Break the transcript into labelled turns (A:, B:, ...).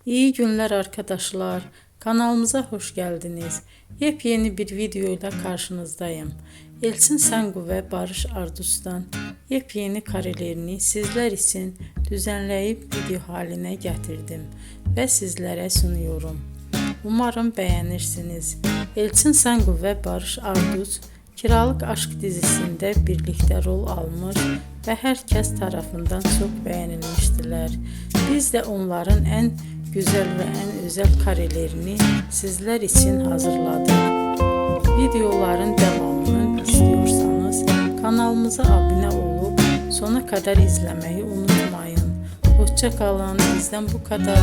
A: İyi günler arkadaşlar. Kanalımıza hoş geldiniz. Yepyeni bir video ile karşınızdayım. Elçin Sangu ve Barış Ardus'tan yepyeni karelerini sizler için düzenleyip video haline getirdim ve sizlere sunuyorum. Umarım beğenirsiniz. Elçin Sangu ve Barış Ardus Kiralık Aşk dizisinde birlikte rol almış ve herkes tarafından çok beğenilmiştiler. Biz de onların en güzel ve en özel karelerini sizler için hazırladık. Videoların devamını istiyorsanız kanalımıza abone olup sona kadar izlemeyi unutmayın. Hoşça kalın. Bizden bu kadar.